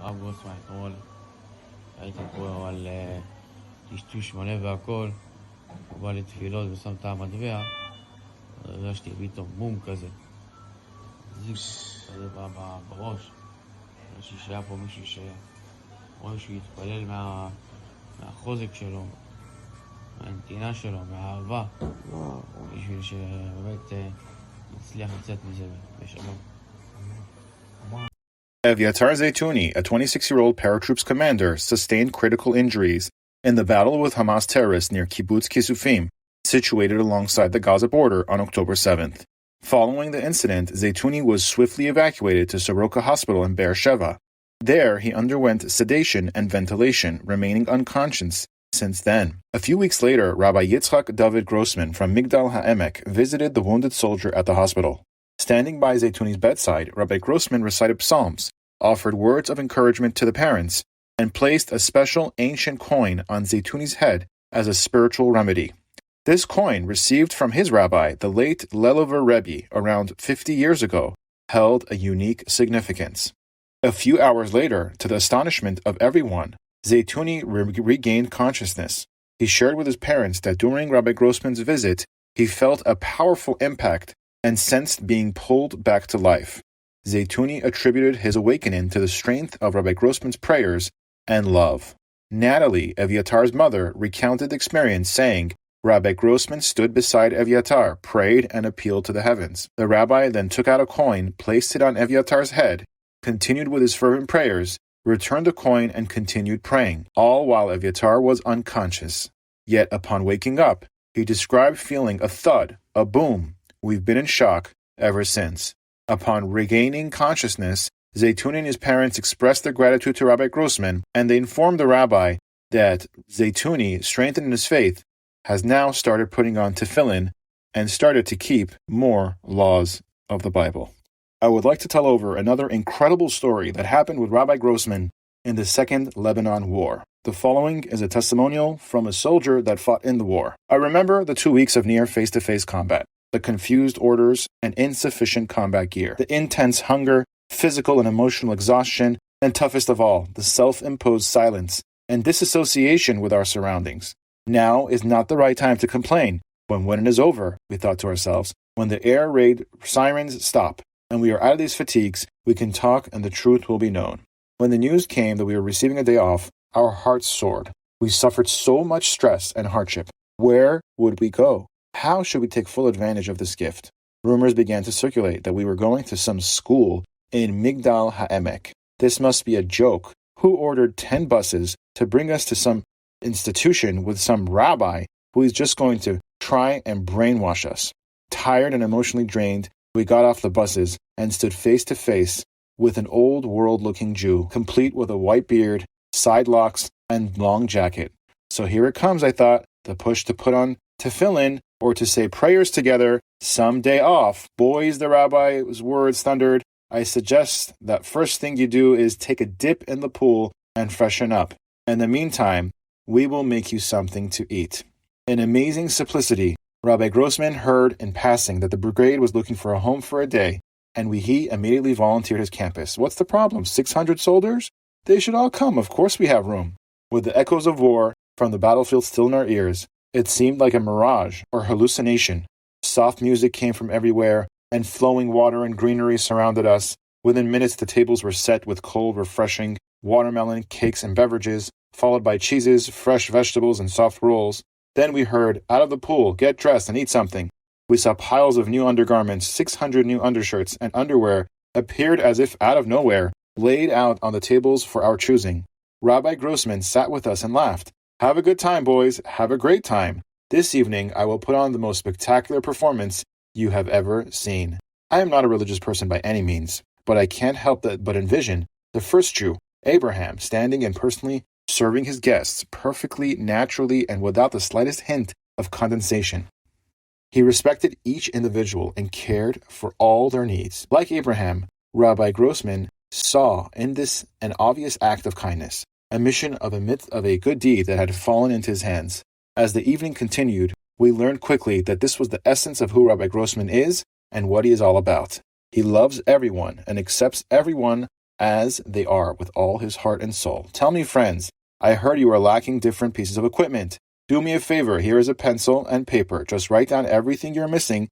הרב גרוסמן אתמול, הייתי פה על טשטוש מלא והכל, הוא בא לתפילות ושם את המטבע, הרגשתי פתאום בום כזה, זיג כזה בראש, הרגשתי שהיה פה מישהו שרואה שהוא יתפלל מהחוזק שלו, מהנתינה שלו, מהאהבה, בשביל שבאמת נצליח לצאת מזה בשלום. Evyatar Zaytouni, a 26-year-old paratroops commander, sustained critical injuries in the battle with Hamas terrorists near Kibbutz Kisufim, situated alongside the Gaza border on October 7th. Following the incident, Zaytouni was swiftly evacuated to Soroka Hospital in Beersheba. There, he underwent sedation and ventilation, remaining unconscious since then. A few weeks later, Rabbi Yitzchak Dovid Grossman from Migdal HaEmek visited the wounded soldier at the hospital. Standing by Zaytouni's bedside, Rabbi Grossman recited psalms, offered words of encouragement to the parents, and placed a special ancient coin on Zaytouni's head as a spiritual remedy. This coin, received from his rabbi, the late Lelever Rebbe, around 50 years ago, held a unique significance. A few hours later, to the astonishment of everyone, Zaytouni regained consciousness. He shared with his parents that during Rabbi Grossman's visit, he felt a powerful impact and sensed being pulled back to life. Zaytouni attributed his awakening to the strength of Rabbi Grossman's prayers and love. Natalie, Evyatar's mother, recounted the experience, saying, Rabbi Grossman stood beside Evyatar, prayed, and appealed to the heavens. The rabbi then took out a coin, placed it on Evyatar's head, continued with his fervent prayers, returned the coin, and continued praying, all while Evyatar was unconscious. Yet upon waking up, he described feeling a thud, a boom. We've been in shock ever since. Upon regaining consciousness, Zaytouni and his parents expressed their gratitude to Rabbi Grossman, and they informed the rabbi that Zaytouni, strengthened in his faith, has now started putting on tefillin and started to keep more laws of the Bible. I would like to tell over another incredible story that happened with Rabbi Grossman in the Second Lebanon War. The following is a testimonial from a soldier that fought in the war. I remember the 2 weeks of near face-to-face combat, the confused orders and insufficient combat gear, the intense hunger, physical and emotional exhaustion, and toughest of all, the self-imposed silence and disassociation with our surroundings. Now is not the right time to complain. When it is over, we thought to ourselves, when the air raid sirens stop and we are out of these fatigues, we can talk and the truth will be known. When the news came that we were receiving a day off, our hearts soared. We suffered so much stress and hardship. Where would we go? How should we take full advantage of this gift? Rumors began to circulate that we were going to some school in Migdal HaEmek. This must be a joke. Who ordered 10 buses to bring us to some institution with some rabbi who is just going to try and brainwash us? Tired and emotionally drained, we got off the buses and stood face to face with an old world-looking Jew, complete with a white beard, side locks, and long jacket. So here it comes, I thought, the push to put on tefillin or to say prayers together, some day off. Boys, the rabbi's words thundered, I suggest that first thing you do is take a dip in the pool and freshen up. In the meantime, we will make you something to eat. In amazing simplicity, Rabbi Grossman heard in passing that the brigade was looking for a home for a day, and he immediately volunteered his campus. What's the problem? 600 soldiers? They should all come. Of course we have room. With the echoes of war from the battlefield still in our ears, it seemed like a mirage or hallucination. Soft music came from everywhere, and flowing water and greenery surrounded us. Within minutes, the tables were set with cold, refreshing watermelon, cakes, and beverages, followed by cheeses, fresh vegetables, and soft rolls. Then we heard, out of the pool, get dressed and eat something. We saw piles of new undergarments, 600 new undershirts, and underwear appeared as if out of nowhere, laid out on the tables for our choosing. Rabbi Grossman sat with us and laughed. Have a good time, boys. Have a great time. This evening, I will put on the most spectacular performance you have ever seen. I am not a religious person by any means, but I can't help but envision the first Jew, Abraham, standing and personally serving his guests perfectly, naturally, and without the slightest hint of condensation. He respected each individual and cared for all their needs. Like Abraham, Rabbi Grossman saw in this an obvious act of kindness, a mission of a good deed that had fallen into his hands. As the evening continued, we learned quickly that this was the essence of who Rabbi Grossman is and what he is all about. He loves everyone and accepts everyone as they are with all his heart and soul. Tell me, friends, I heard you are lacking different pieces of equipment. Do me a favor, here is a pencil and paper. Just write down everything you're missing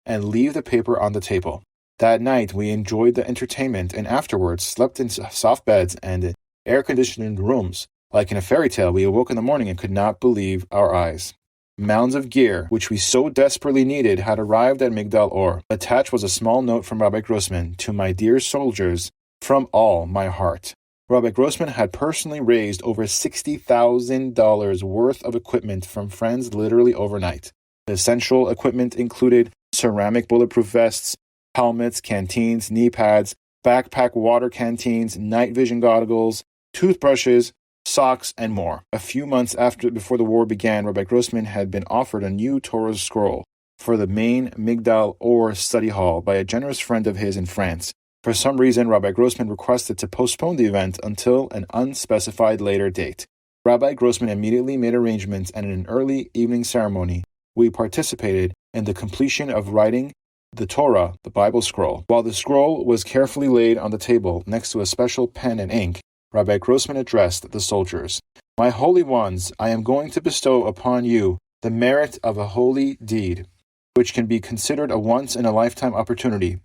and leave the paper on the table. That night, we enjoyed the entertainment and afterwards slept in soft beds and air-conditioned rooms. Like in a fairy tale, we awoke in the morning and could not believe our eyes. Mounds of gear, which we so desperately needed, had arrived at Migdal Or. Attached was a small note from Rabbi Grossman, "To my dear soldiers, from all my heart." Rabbi Grossman had personally raised over $60,000 worth of equipment from friends literally overnight. The essential equipment included ceramic bulletproof vests, helmets, canteens, knee pads, backpack water canteens, night vision goggles, toothbrushes, socks, and more. A few months before the war began, Rabbi Grossman had been offered a new Torah scroll for the main Migdal Or study hall by a generous friend of his in France. For some reason, Rabbi Grossman requested to postpone the event until an unspecified later date. Rabbi Grossman immediately made arrangements, and in an early evening ceremony, we participated in the completion of writing the Torah, the Bible scroll. While the scroll was carefully laid on the table next to a special pen and ink, Rabbi Grossman addressed the soldiers. "My holy ones, I am going to bestow upon you the merit of a holy deed, which can be considered a once-in-a-lifetime opportunity.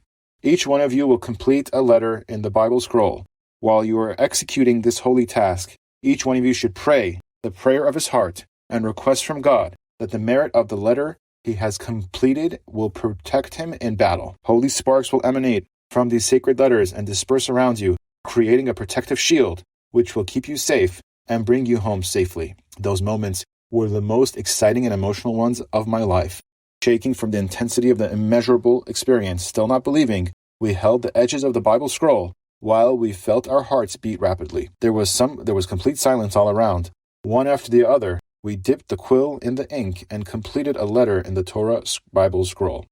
Each one of you will complete a letter in the Bible scroll. While you are executing this holy task, each one of you should pray the prayer of his heart and request from God that the merit of the letter he has completed will protect him in battle. Holy sparks will emanate from these sacred letters and disperse around you, creating a protective shield which will keep you safe and bring you home safely." Those moments were the most exciting and emotional ones of my life. Shaking from the intensity of the immeasurable experience, still not believing, we held the edges of the Bible scroll while we felt our hearts beat rapidly. There was complete silence all around. One after the other, we dipped the quill in the ink and completed a letter in the Torah Bible scroll.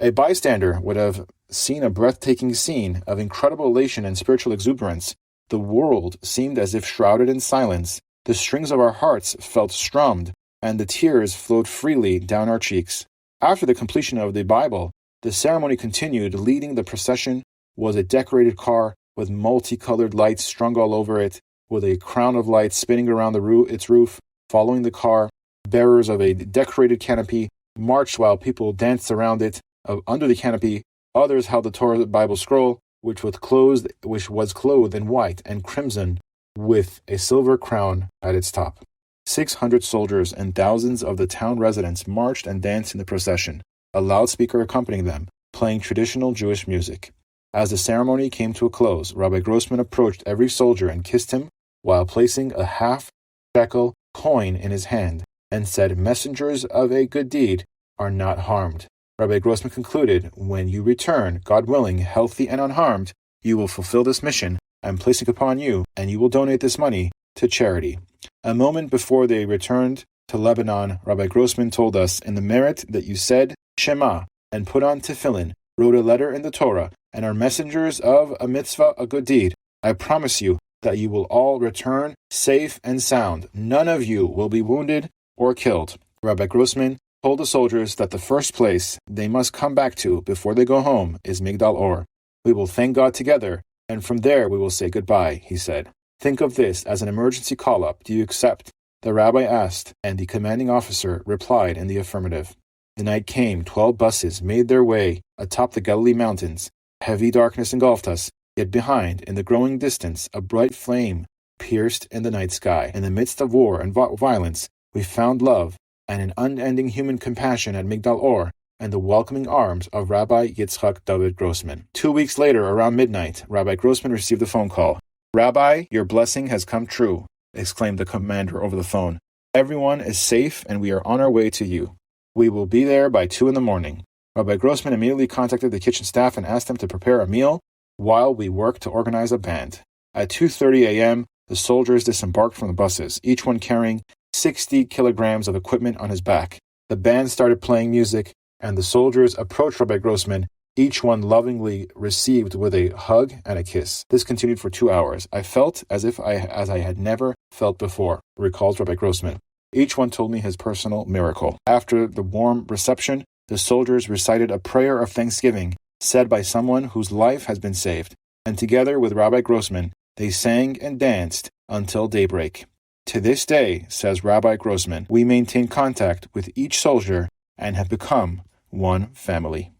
A bystander would have seen a breathtaking scene of incredible elation and spiritual exuberance. The world seemed as if shrouded in silence. The strings of our hearts felt strummed, and the tears flowed freely down our cheeks. After the completion of the Bible, the ceremony continued. Leading the procession was a decorated car with multicolored lights strung all over it, with a crown of lights spinning around its roof. Following the car, bearers of a decorated canopy marched while people danced around it. Under the canopy, others held the Torah Bible scroll, which was clothed in white and crimson, with a silver crown at its top. 600 soldiers and thousands of the town residents marched and danced in the procession, a loudspeaker accompanying them, playing traditional Jewish music. As the ceremony came to a close, Rabbi Grossman approached every soldier and kissed him while placing a half-shekel coin in his hand, and said, "Messengers of a good deed are not harmed." Rabbi Grossman concluded, "When you return, God willing, healthy and unharmed, you will fulfill this mission I'm placing upon you, and you will donate this money to charity." A moment before they returned to Lebanon, Rabbi Grossman told us, "In the merit that you said Shema and put on tefillin, wrote a letter in the Torah, and are messengers of a mitzvah, a good deed, I promise you that you will all return safe and sound. None of you will be wounded or killed." Rabbi Grossman told the soldiers that the first place they must come back to before they go home is Migdal Or. "We will thank God together, and from there we will say goodbye," he said. "Think of this as an emergency call-up. Do you accept?" The rabbi asked, and the commanding officer replied in the affirmative. The night came. 12 buses made their way atop the Galilee mountains. Heavy darkness engulfed us, yet behind, in the growing distance, a bright flame pierced in the night sky. In the midst of war and violence, we found love and an unending human compassion at Migdal Or and the welcoming arms of Rabbi Yitzchak Dovid Grossman. 2 weeks later, around midnight, Rabbi Grossman received a phone call. "Rabbi, your blessing has come true," exclaimed the commander over the phone. "Everyone is safe and we are on our way to you. We will be there by 2 a.m. Rabbi Grossman immediately contacted the kitchen staff and asked them to prepare a meal while we worked to organize a band. At 2:30 a.m., the soldiers disembarked from the buses, each one carrying 60 kilograms of equipment on his back. The band started playing music, and the soldiers approached Rabbi Grossman, each one lovingly received with a hug and a kiss. This continued for 2 hours. I felt as I had never felt before, recalls Rabbi Grossman. Each one told me his personal miracle. After the warm reception, the soldiers recited a prayer of thanksgiving, said by someone whose life has been saved. and together with Rabbi Grossman, they sang and danced until daybreak. To this day, says Rabbi Grossman, we maintain contact with each soldier and have become one family.